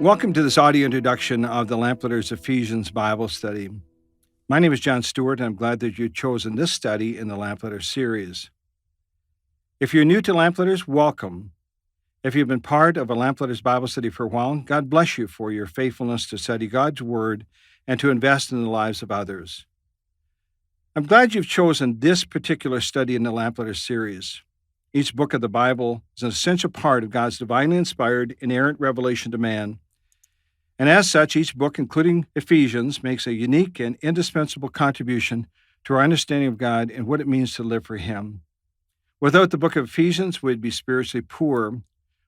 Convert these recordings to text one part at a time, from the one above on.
Welcome to this audio introduction of the Lamplighters Ephesians Bible study. My name is John Stewart, and I'm glad that you've chosen this study in the Lamplighters series. If you're new to Lamplighters, welcome. If you've been part of a Lamplighters Bible study for a while, God bless you for your faithfulness to study God's Word and to invest in the lives of others. I'm glad you've chosen this particular study in the Lamplighters series. Each book of the Bible is an essential part of God's divinely inspired, inerrant revelation to man. And as such, each book, including Ephesians, makes a unique and indispensable contribution to our understanding of God and what it means to live for Him. Without the book of Ephesians, we'd be spiritually poor.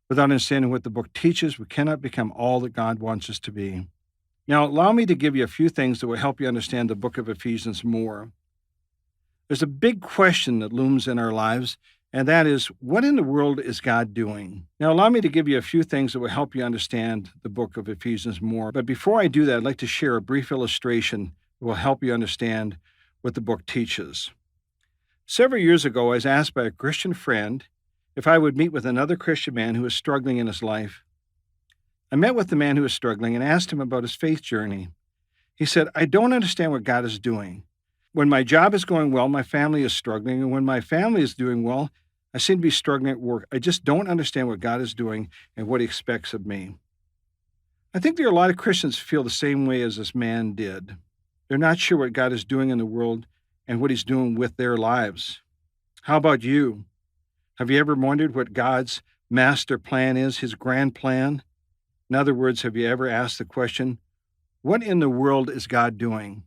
Without understanding what the book teaches, we cannot become all that God wants us to be. Now, allow me to give you a few things that will help you understand the book of Ephesians more. There's a big question that looms in our lives, and that is, what in the world is God doing? Now, allow me to give you a few things that will help you understand the book of Ephesians more. But before I do that, I'd like to share a brief illustration that will help you understand what the book teaches. Several years ago, I was asked by a Christian friend if I would meet with another Christian man who was struggling in his life. I met with the man who was struggling and asked him about his faith journey. He said, "I don't understand what God is doing. When my job is going well, my family is struggling, and when my family is doing well, I seem to be struggling at work. I just don't understand what God is doing and what He expects of me." I think there are a lot of Christians who feel the same way as this man did. They're not sure what God is doing in the world and what He's doing with their lives. How about you? Have you ever wondered what God's master plan is, His grand plan? In other words, have you ever asked the question, what in the world is God doing?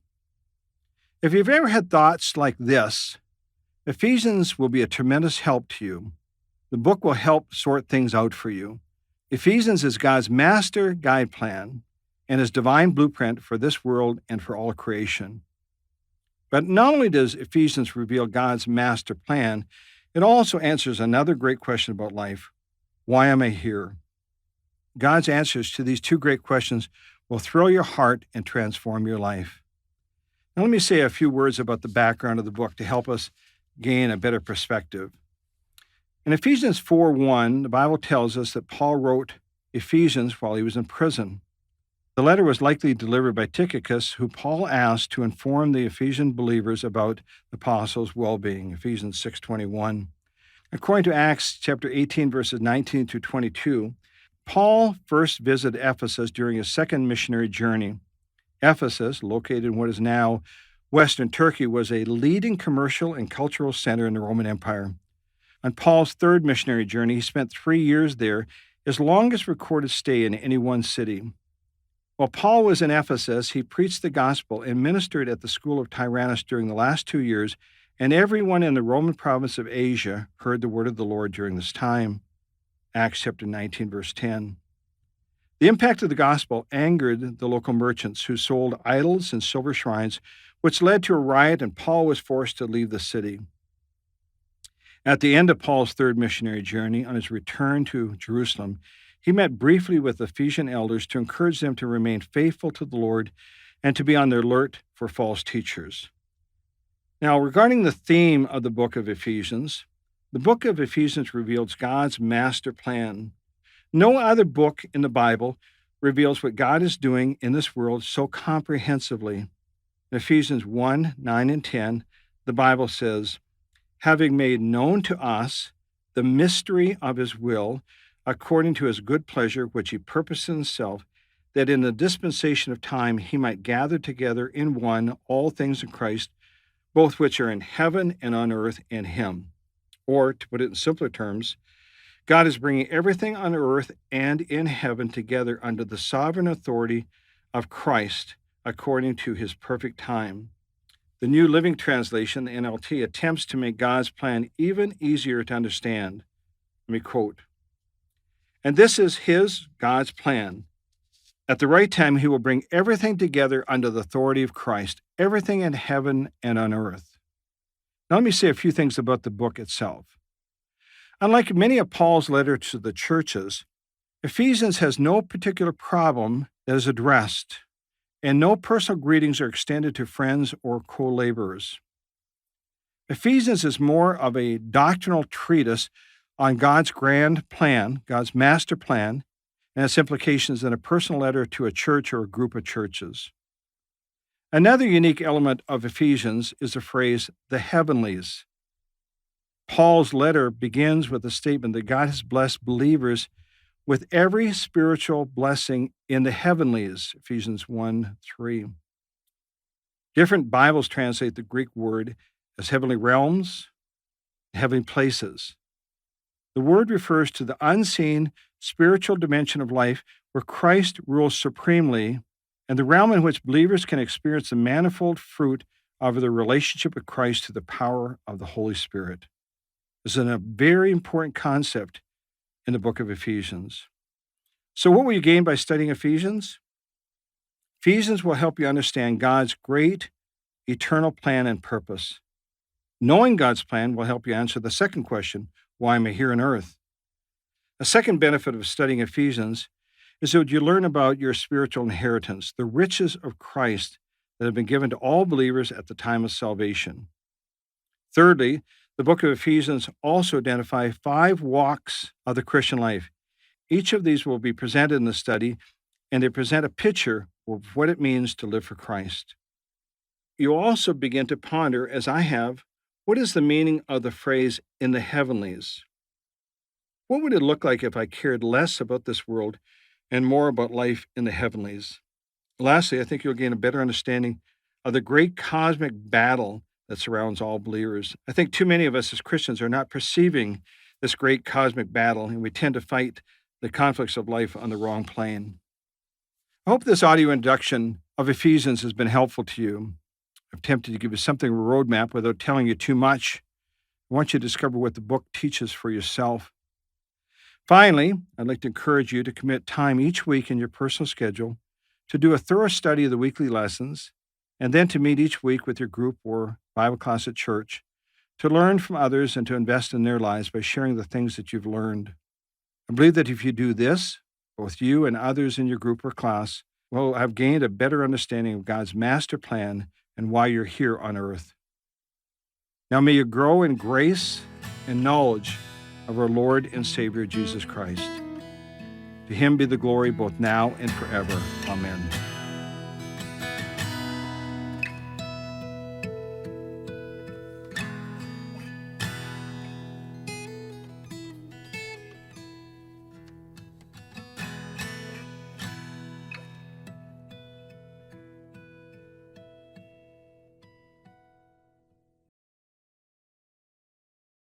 If you've ever had thoughts like this, Ephesians will be a tremendous help to you. The book will help sort things out for you. Ephesians is God's master guide plan and His divine blueprint for this world and for all creation. But not only does Ephesians reveal God's master plan, it also answers another great question about life. Why am I here? God's answers to these two great questions will thrill your heart and transform your life. Now let me say a few words about the background of the book to help us gain a better perspective. In Ephesians 4:1, the Bible tells us that Paul wrote Ephesians while he was in prison. The letter was likely delivered by Tychicus, who Paul asked to inform the Ephesian believers about the apostles' well-being, Ephesians 6:21. According to Acts chapter 18, verses 19 through 22, Paul first visited Ephesus during his second missionary journey. Ephesus, located in what is now Western Turkey, was a leading commercial and cultural center in the Roman Empire. On Paul's third missionary journey, he spent 3 years there, his longest recorded stay in any one city. While Paul was in Ephesus, he preached the gospel and ministered at the school of Tyrannus during the last 2 years, and everyone in the Roman province of Asia heard the word of the Lord during this time. Acts chapter 19, verse 10. The impact of the gospel angered the local merchants who sold idols and silver shrines, which led to a riot, and Paul was forced to leave the city. At the end of Paul's third missionary journey, on his return to Jerusalem, he met briefly with Ephesian elders to encourage them to remain faithful to the Lord and to be on the alert for false teachers. Now, regarding the theme of the book of Ephesians, the book of Ephesians reveals God's master plan. No other book in the Bible reveals what God is doing in this world so comprehensively. In Ephesians 1, 9, and 10, the Bible says, "Having made known to us the mystery of His will, according to His good pleasure, which He purposed in Himself, that in the dispensation of time He might gather together in one all things in Christ, both which are in heaven and on earth in Him." Or, to put it in simpler terms, God is bringing everything on earth and in heaven together under the sovereign authority of Christ, according to His perfect time. The New Living Translation, the NLT, attempts to make God's plan even easier to understand. Let me quote, "And this is God's plan. At the right time, He will bring everything together under the authority of Christ, everything in heaven and on earth." Now let me say a few things about the book itself. Unlike many of Paul's letters to the churches, Ephesians has no particular problem that is addressed, and no personal greetings are extended to friends or co-laborers. Ephesians is more of a doctrinal treatise on God's grand plan, God's master plan, and its implications in a personal letter to a church or a group of churches. Another unique element of Ephesians is the phrase, the heavenlies. Paul's letter begins with a statement that God has blessed believers with every spiritual blessing in the heavenlies, Ephesians 1:3. Different Bibles translate the Greek word as heavenly realms, heavenly places. The word refers to the unseen spiritual dimension of life where Christ rules supremely and the realm in which believers can experience the manifold fruit of their relationship with Christ through the power of the Holy Spirit. This is a very important concept in the book of Ephesians. So what will you gain by studying Ephesians? Ephesians will help you understand God's great eternal plan and purpose. Knowing God's plan will help you answer the second question, why am I here on earth? A second benefit of studying Ephesians is that you learn about your spiritual inheritance, the riches of Christ that have been given to all believers at the time of salvation. Thirdly, the book of Ephesians also identifies 5 walks of the Christian life. Each of these will be presented in the study, and they present a picture of what it means to live for Christ. You also begin to ponder, as I have, what is the meaning of the phrase in the heavenlies? What would it look like if I cared less about this world and more about life in the heavenlies? Lastly, I think you'll gain a better understanding of the great cosmic battle that surrounds all believers. I think too many of us as Christians are not perceiving this great cosmic battle, and we tend to fight the conflicts of life on the wrong plane. I hope this audio introduction of Ephesians has been helpful to you. I'm tempted to give you something of a roadmap without telling you too much. I want you to discover what the book teaches for yourself. Finally, I'd like to encourage you to commit time each week in your personal schedule to do a thorough study of the weekly lessons, and then to meet each week with your group or Bible class at church, to learn from others and to invest in their lives by sharing the things that you've learned. I believe that if you do this, both you and others in your group or class will have gained a better understanding of God's master plan and why you're here on earth. Now may you grow in grace and knowledge of our Lord and Savior Jesus Christ. To him be the glory both now and forever. Amen.